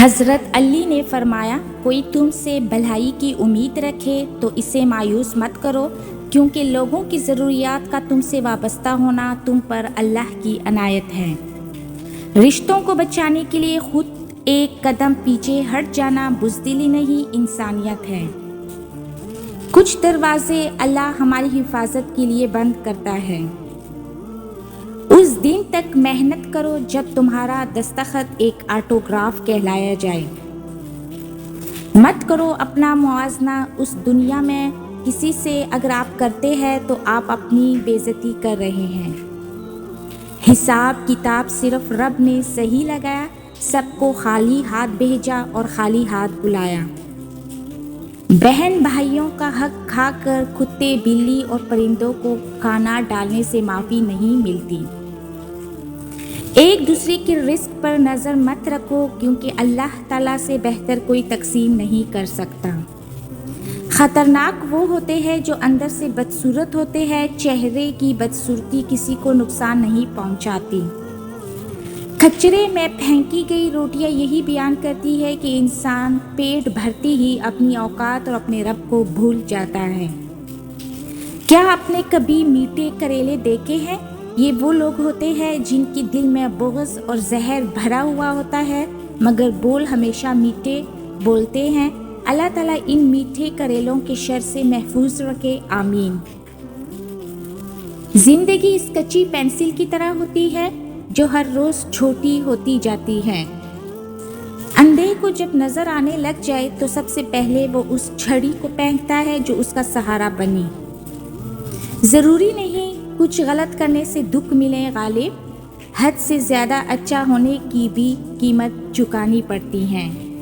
حضرت علی نے فرمایا، کوئی تم سے بھلائی کی امید رکھے تو اسے مایوس مت کرو، کیونکہ لوگوں کی ضروریات کا تم سے وابستہ ہونا تم پر اللہ کی عنایت ہے۔ رشتوں کو بچانے کے لیے خود ایک قدم پیچھے ہٹ جانا بزدلی نہیں، انسانیت ہے۔ کچھ دروازے اللہ ہماری حفاظت کے لیے بند کرتا ہے۔ اس دن تک محنت کرو جب تمہارا دستخط ایک آٹوگراف کہلایا جائے۔ مت کرو اپنا موازنہ اس دنیا میں کسی سے، اگر آپ کرتے ہیں تو آپ اپنی بے عزتی کر رہے ہیں۔ حساب کتاب صرف رب نے صحیح لگایا، سب کو خالی ہاتھ بھیجا اور خالی ہاتھ بلایا۔ بہن بھائیوں کا حق کھا کر کتے بلی اور پرندوں کو کھانا ڈالنے سے معافی نہیں ملتی۔ ایک دوسرے کے رزق پر نظر مت رکھو، کیونکہ اللہ تعالیٰ سے بہتر کوئی تقسیم نہیں کر سکتا۔ خطرناک وہ ہوتے ہیں جو اندر سے بدصورت ہوتے ہیں، چہرے کی بدصورتی کسی کو نقصان نہیں پہنچاتی۔ کچرے میں پھینکی گئی روٹیاں یہی بیان کرتی ہے کہ انسان پیٹ بھرتی ہی اپنی اوقات اور اپنے رب کو بھول جاتا ہے۔ کیا آپ نے کبھی میٹھے کریلے دیکھے ہیں؟ یہ وہ لوگ ہوتے ہیں جن کے دل میں بغض اور زہر بھرا ہوا ہوتا ہے، مگر بول ہمیشہ میٹھے بولتے ہیں۔ اللہ تعالیٰ ان میٹھے کریلوں کے شر سے محفوظ رکھے، آمین۔ زندگی اس کچی پینسل کی طرح ہوتی ہے جو ہر روز چھوٹی ہوتی جاتی ہے۔ اندھے کو جب نظر آنے لگ جائے تو سب سے پہلے وہ اس چھڑی کو پھینکتا ہے جو اس کا سہارا بنی۔ ضروری نہیں کچھ غلط کرنے سے دکھ ملے غالب، حد سے زیادہ اچھا ہونے کی بھی قیمت چکانی پڑتی ہے۔